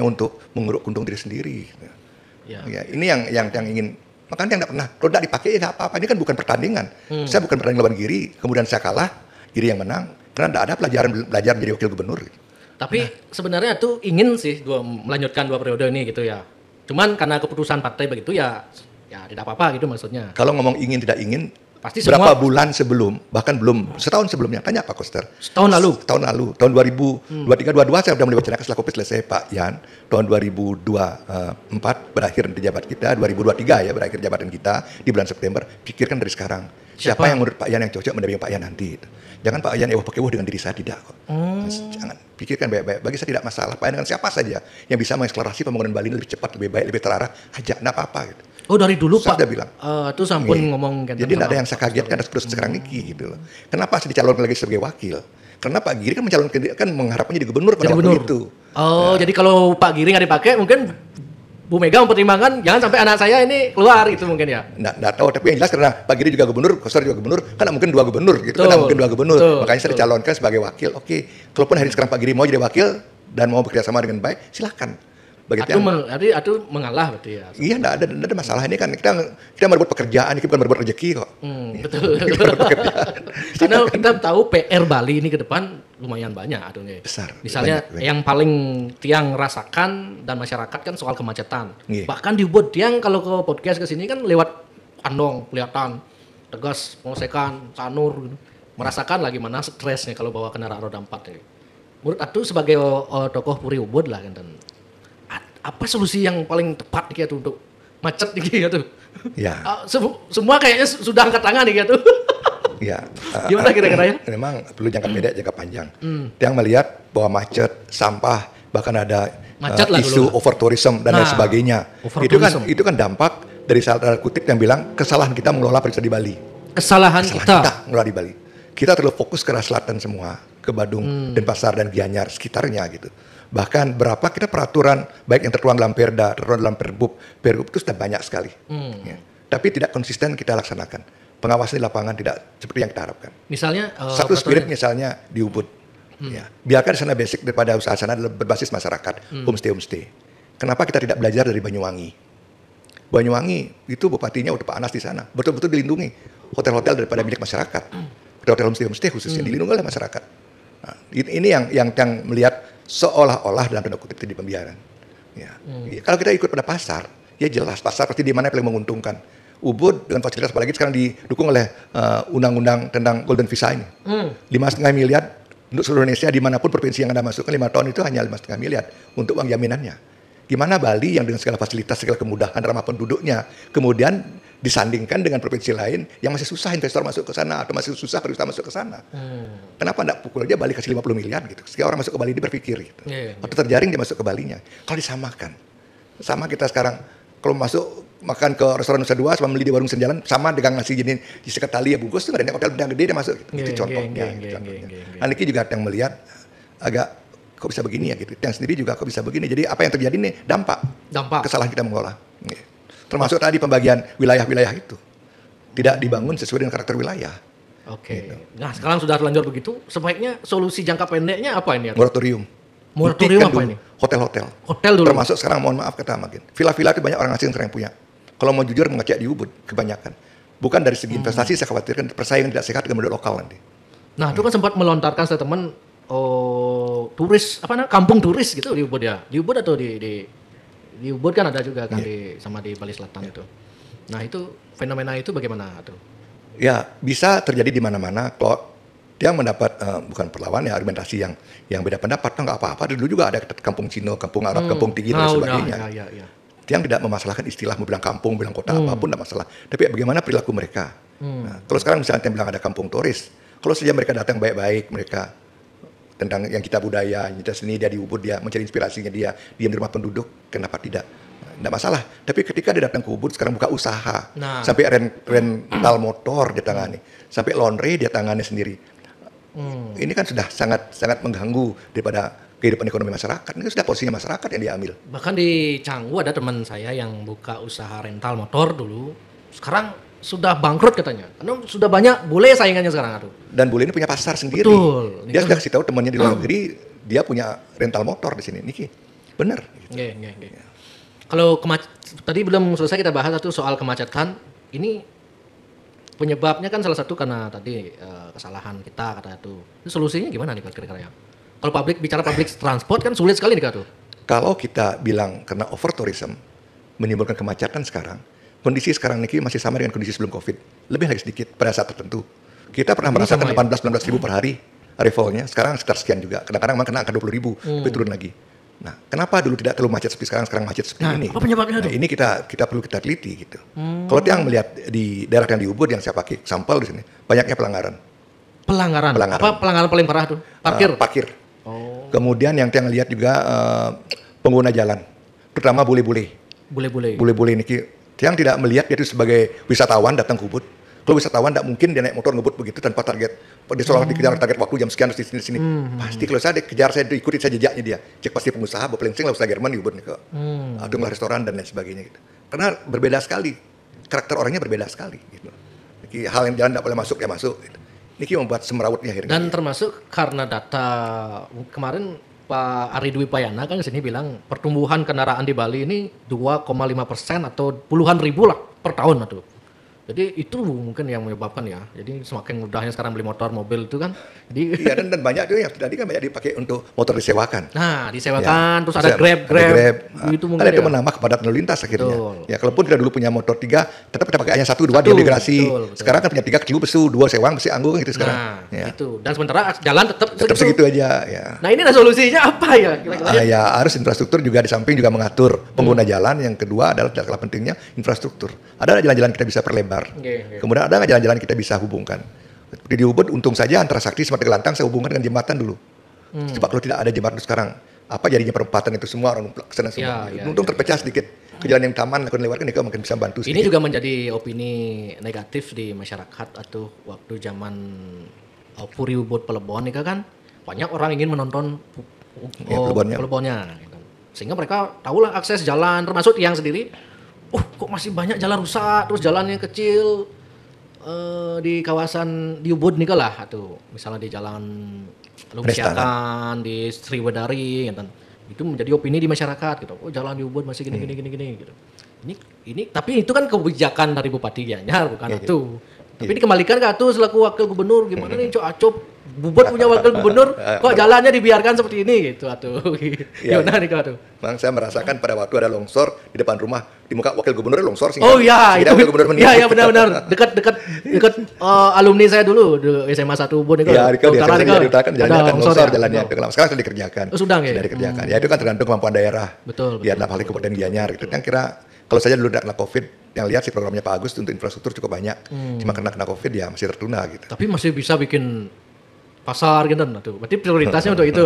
untuk menguruk untung diri sendiri. Ya. Ya, ini yang ingin, makanya yang nggak pernah, kalau nggak dipakai ya nggak apa-apa. Ini kan bukan pertandingan. Saya bukan pertandingan lawan Giri, kemudian saya kalah, Giri yang menang, karena nggak ada belajar menjadi wakil gubernur. Tapi sebenarnya tuh ingin sih melanjutkan 2 periode ini gitu ya. Cuman karena keputusan partai begitu ya tidak apa-apa gitu maksudnya. Kalau ngomong ingin tidak ingin, Pasti berapa semua bulan sebelum, bahkan belum setahun sebelumnya, tanya Pak Koster. setahun lalu. Tahun lalu, tahun 2023-22 saya sudah mulai wacanakan setelah COVID selesai Pak Yan. Tahun 2024 berakhir di jabat kita, 2023 ya berakhir jabatan kita di bulan September. Pikirkan dari sekarang. Siapa yang menurut Pak Yan yang cocok mendampingi Pak Yan nanti? Jangan Pak Yan pakai dengan diri saya, tidak kok. Jangan, pikirkan baik-baik. Bagi saya tidak masalah. Pak Yan dengan siapa saja yang bisa mengeksplorasi pembangunan Bali lebih cepat, lebih baik, lebih terarah, ajak, enggak apa-apa gitu. Oh dari dulu Saya Pak. udah bilang. Itu sampun ngomong kan. Jadi tidak ada yang saya kagetkan terus sekarang niki gitu loh. Kenapa saya dicalonkan lagi sebagai wakil? Karena Pak Giri kan mencalonkan kan mengharapkan jadi gubernur pada waktu itu. Jadi kalau Pak Giri nggak dipakai mungkin Bu Mega mempertimbangkan jangan sampai anak saya ini keluar itu mungkin ya. Nggak tahu, tapi yang jelas karena Pak Giri juga gubernur, Koster juga gubernur, kan mungkin 2 gubernur gitu, kan mungkin 2 gubernur. Makanya saya dicalonkan sebagai wakil. Oke, kalaupun hari sekarang Pak Giri mau jadi wakil dan mau bekerja sama dengan baik, silakan. Itu mengalah berarti ya. Iya, nggak ada masalah. Ini kan kita merebut pekerjaan, kita bukan merebut rezeki kok. Betul. Karena kita tahu PR Bali ini ke depan lumayan banyak adunya. Besar. Misalnya banyak. yang paling tiang rasakan dan masyarakat kan soal kemacetan. Iya. Bahkan di Ubud tiang kalau ke podcast ke sini kan lewat Andong kelihatan tegas, pengosekan, sanur gitu. Merasakan lagi mana stresnya kalau bawa kendaraan roda 4 ini. Menurut Atu sebagai tokoh Puri Ubud lah kan. Apa solusi yang paling tepat nih gitu untuk macet nih gitu? Ya. Semua kayaknya sudah angkat tangan nih gitu. Ya. Gimana kira-kira ya? Memang perlu jangka pendek, jangka panjang. Yang melihat bahwa macet, sampah, bahkan ada isu over tourism dan lain sebagainya. Itu kan dampak dari salah kutip yang bilang kesalahan kita mengelola pariwisata di Bali. Kesalahan kita mengelola di Bali. Kita terlalu fokus ke arah selatan semua, ke Badung, Denpasar dan Gianyar sekitarnya gitu. Bahkan berapa kita peraturan baik yang tertuang dalam Perda, tertuang dalam Pergub itu sudah banyak sekali. Ya. Tapi tidak konsisten kita laksanakan. Pengawasan di lapangan tidak seperti yang kita harapkan. Misalnya satu spirit misalnya di Ubud. Ya. Biarkan di sana basic daripada usaha sana adalah berbasis masyarakat, homestay. Kenapa kita tidak belajar dari Banyuwangi? Banyuwangi itu bupatinya udah Pak Anas di sana, betul-betul dilindungi. Hotel-hotel daripada milik masyarakat. Hotel homestay khususnya dilindungi oleh masyarakat. Nah, ini yang melihat seolah-olah dalam tanda kutip di pembiaran. Ya. Kalau kita ikut pada pasar, ya jelas pasar pasti di mana yang paling menguntungkan. Ubud dengan fasilitas apalagi sekarang didukung oleh undang-undang tentang Golden Visa ini. 5,5 miliar untuk seluruh Indonesia dimanapun provinsi yang Anda masukkan 5 tahun itu hanya 5,5 miliar untuk uang jaminannya. Gimana Bali yang dengan segala fasilitas, segala kemudahan ramah penduduknya, kemudian disandingkan dengan provinsi lain yang masih susah investor masuk ke sana atau masih susah pariwisata masuk ke sana. Kenapa enggak pukul aja Bali kasih 50 miliar gitu. Sehingga orang masuk ke Bali dia berpikir gitu. Waktu terjaring dia masuk ke Balinya. Kalau disamakan. Sama kita sekarang kalau masuk makan ke restoran Nusa Dua sama beli di warung senjalan sama dengan nasi gini di sekat tali ya bungkus tuh ada hotel bintang gede dia masuk gitu. Itu contohnya. Aniki juga yang melihat agak kok bisa begini ya gitu. Yang sendiri juga kok bisa begini. Jadi apa yang terjadi nih dampak. Kesalahan kita mengolah. Termasuk tadi pembagian wilayah-wilayah itu. Tidak dibangun sesuai dengan karakter wilayah. Oke. Gitu. Nah, sekarang sudah terlanjur begitu, sebaiknya solusi jangka pendeknya apa ini? Moratorium. Moratorium apa ini? Hotel-hotel. Hotel dulu. Termasuk sekarang mohon maaf kata makin. Villa-villa itu banyak orang asing yang punya. Kalau mau jujur mengecek di Ubud kebanyakan. Bukan dari segi investasi saya khawatirkan persaingan tidak sehat dengan modal lokal nanti. Nah, itu kan sempat melontarkan statement turis kampung turis gitu di Ubud ya. Di Ubud atau di Ubud kan ada juga kan sama di Bali Selatan itu. Nah, itu fenomena itu bagaimana tuh? Ya, bisa terjadi di mana-mana kalau dia mendapat bukan perlawan ya argumentasi yang beda pendapat nggak apa-apa. Dulu juga ada kampung Cina, kampung Arab, kampung Tinggi dan sebagainya. Yang tidak memasalahkan istilah mau bilang kampung, bilang kota apapun tidak masalah. Tapi bagaimana perilaku mereka? Nah, kalau sekarang misalnya yang bilang ada kampung turis, kalau saja mereka datang baik-baik, mereka tentang yang kita budaya, yang kita seni, dia di Ubud, dia mencari inspirasinya, dia diam di rumah penduduk, kenapa tidak? Tidak masalah. Tapi ketika dia datang ke Ubud, sekarang buka usaha, sampai rental motor dia tangani, sampai laundry dia tangani sendiri. Ini kan sudah sangat mengganggu daripada kehidupan ekonomi masyarakat. Ini sudah posisinya masyarakat yang diambil. Bahkan di Canggu ada teman saya yang buka usaha rental motor dulu. Sekarang sudah bangkrut katanya. Karena sudah banyak bule saingannya sekarang tuh. Dan bule ini punya pasar sendiri. Betul. Dia sudah kasih tahu temannya di luar negeri, dia punya rental motor di sini. Niki. Benar. Nggih. Kalau tadi belum selesai kita bahas satu soal kemacetan. Ini penyebabnya kan salah satu karena tadi kesalahan kita kata itu. Itu solusinya gimana nih kira-kira ya? Kalau bicara public transport kan sulit sekali nih Kak tuh. Kalau kita bilang karena over tourism menimbulkan kemacetan sekarang, kondisi sekarang ini masih sama dengan kondisi sebelum COVID. Lebih lagi sedikit pada saat tertentu. Kita pernah merasakan 18-19 ribu per hari arrivalnya, sekarang sekitar sekian juga. Kadang-kadang memang kena angka 20 ribu, tapi turun lagi. Nah, kenapa dulu tidak terlalu macet seperti sekarang macet seperti ini? Apa penyebabnya Nah, ini kita perlu kita teliti gitu. Kalau yang melihat di daerah yang di Ubud yang saya pakai sampel di sini, banyaknya pelanggaran. Pelanggaran. Apa pelanggaran paling parah tuh? Parkir. Kemudian yang lihat juga pengguna jalan, terutama bule-bule. Bule-bule ini yang tidak melihat dia itu sebagai wisatawan datang ke Ubud. Kalau wisatawan tidak mungkin dia naik motor ngebut begitu tanpa target. Dia selalu dikejar target waktu jam sekian terus di sini. Pasti kalau saya dikejar, saya ikutin saya jejaknya dia. Cek pasti pengusaha, Boplengsing lah usaha Jerman di Ubud nih kok. Atau malah restoran dan lain sebagainya gitu. Karena berbeda sekali. Karakter orangnya berbeda sekali gitu. Hal yang jalan tidak boleh masuk ya masuk gitu. Ini membuat semrawutnya akhirnya. Dan termasuk karena data kemarin Pak Ari Dwi Payana kan kesini bilang pertumbuhan kendaraan di Bali ini 2,5% atau puluhan ribu lah per tahun tuh. Jadi itu mungkin yang menyebabkan ya. Jadi semakin mudahnya sekarang beli motor, mobil itu kan. Jadi iya dan banyak tuh yang tadi kan banyak dipakai untuk motor disewakan. Nah, disewakan terus ada Grab. Itu mungkin itu menambah kepadatan lalu lintas akhirnya. Betul. Ya kalaupun kita dulu punya motor 3, tetap kita pakai hanya 1, 2 di migrasi. Sekarang kan punya 3 kecil besu, 2 sewang mesti anggung gitu sekarang. Nah, itu. Dan sementara jalan tetap segitu aja ya. Nah, ini ada solusinya apa ya? Ya harus infrastruktur juga di samping juga mengatur pengguna jalan. Yang kedua adalah tidak kalah pentingnya infrastruktur. Ada jalan-jalan kita bisa perlebar. Kemudian ada nggak jalan-jalan kita bisa hubungkan. Di Ubud untung saja antara Sakti sama Tegelantang saya hubungkan dengan jembatan dulu. Sebab kalau tidak ada jembatan sekarang, apa jadinya perempatan itu semua orang kesana semua. Untung terpecah sedikit. Ke jalan yang taman akan lewatkan itu mungkin bisa bantu sedikit. Ini juga menjadi opini negatif di masyarakat atau waktu zaman Puri Ubud Pelebon itu kan banyak orang ingin menonton Pelebonnya. Gitu. Sehingga mereka tahulah akses jalan termasuk yang sendiri. Kok masih banyak jalan rusak, terus jalannya kecil di kawasan di Ubud nih lah, atau misalnya di jalan Lumsiakan, di Sriwedari, gitu. Itu menjadi opini di masyarakat, gitu. Jalan di Ubud masih gini, gitu. Ini, tapi itu kan kebijakan dari Bupati Gianyar, bukan itu. Tapi dikembalikan ke Atu selaku wakil gubernur, gimana nih Acop Ubud punya wakil gubernur, kok jalannya dibiarkan seperti ini gitu Atu. Gimana nih Atu? Memang saya merasakan pada waktu ada longsor di depan rumah, di muka wakil gubernur longsor. Oh iya, itu wakil gubernur meninggal. Iya benar. Dekat alumni saya dulu di SMA 1 Ubud itu. Iya, diutarakan jalannya kan longsor jalannya. Sekarang sudah dikerjakan. Sudah dikerjakan. Ya itu kan tergantung kemampuan daerah. Betul. Ya dalam hal Kabupaten Gianyar gitu. Kan kira kalau saja dulu tidak kena COVID, yang lihat sih programnya Pak Agus untuk infrastruktur cukup banyak. Cuma kena COVID ya masih tertunda gitu. Tapi masih bisa bikin pasar gitu tuh. Berarti prioritasnya untuk itu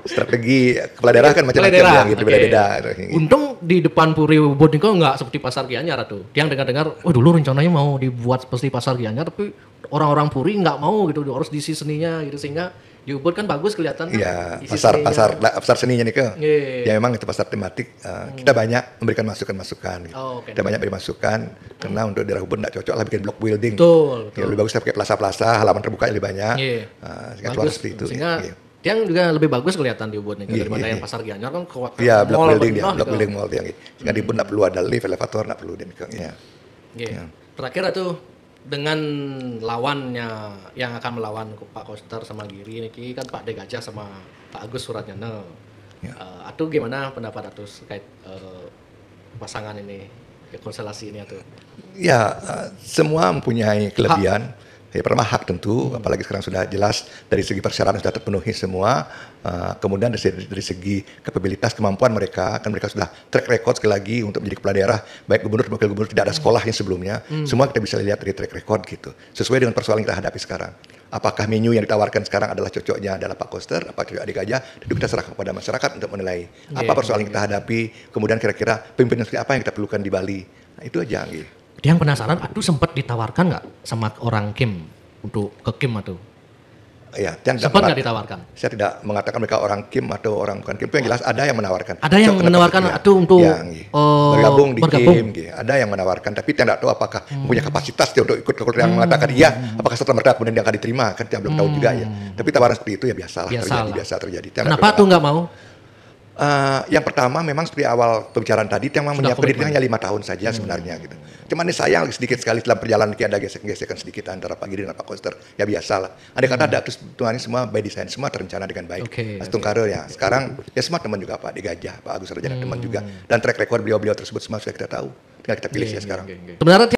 Strategi kepala daerah kan macam-macam gitu, beda-beda. Untung di depan Puri Ubud ini nggak seperti pasar Gianyar tuh. Yang dengar-dengar, dulu rencananya mau dibuat seperti pasar Gianyar, tapi orang-orang Puri nggak mau gitu, harus diisi seninya gitu, sehingga di Ubud kan bagus kelihatan. Iya, pasar seninya nih ke. Ya memang itu pasar tematik. Kita banyak memberikan masukan-masukan. Gitu. Kita banyak beri masukan karena untuk daerah Ubud nggak cocok lah bikin block building. Betul. Ya, lebih bagus kita pakai plaza-plaza, halaman terbuka lebih banyak. Bagus seperti itu. Sehingga yang juga lebih bagus kelihatan di Ubud nih daripada yang pasar Gianyar kan kuat. Iya, block building mall yang. Sehingga di Ubud nggak perlu ada lift, elevator nggak perlu dan Terakhir itu dengan lawannya yang akan melawan Pak Koster sama Giri ini kan Pak De Gajah sama Pak Agus Suratnyana. Atuh gimana pendapat Atuh terkait pasangan ini, konstelasi ini Atuh? Ya, semua mempunyai kelebihan. Ya, pertama hak tentu, apalagi sekarang sudah jelas dari segi persyaratan sudah terpenuhi semua. Kemudian dari segi kapabilitas kemampuan mereka, kan mereka sudah track record sekali lagi untuk menjadi kepala daerah, baik gubernur wakil gubernur tidak ada sekolahnya sebelumnya. Semua kita bisa lihat dari track record gitu. Sesuai dengan persoalan yang kita hadapi sekarang. Apakah menu yang ditawarkan sekarang adalah cocoknya adalah Pak Koster, apa cocok Adik Gajah, itu kita serahkan kepada masyarakat untuk menilai. Apa persoalan yang kita hadapi, kemudian kira-kira pimpinan seperti apa yang kita perlukan di Bali. Nah, itu aja gitu. Yang penasaran, Atuh sempat ditawarkan nggak sama orang Kim untuk ke Kim Atuh? Ya, sempat nggak ditawarkan? Saya tidak mengatakan mereka orang Kim atau orang bukan Kim. Itu yang jelas ada yang menawarkan. Ada yang menawarkan Atuh untuk bergabung di Kim. Ada yang menawarkan, tapi tidak tahu apakah punya kapasitas dia untuk ikut. Kalau yang mengatakan iya, apakah setelah mereka kemudian dia akan diterima? Kan kita belum tahu juga ya. Tapi tawaran seperti itu ya biasa terjadi. Kenapa Atuh nggak mau? Yang pertama memang seperti awal pembicaraan tadi, memang Sudah menyiapkan diri komitmen. hanya 5 tahun saja sebenarnya gitu. Cuman ini sayang sedikit sekali dalam perjalanan kita ada gesekan-gesekan sedikit antara Pak Giri dan Pak Koster. Ya biasa lah. Andai kata ada terus tuannya semua by design, semua terencana dengan baik. Oke, Astung Karo ya. Sekarang ya semua teman juga Pak Di Gajah, Pak Agus Raja teman juga. Dan track record beliau-beliau tersebut semua sudah kita tahu. Tinggal kita pilih Oke, ya sekarang. Sebenarnya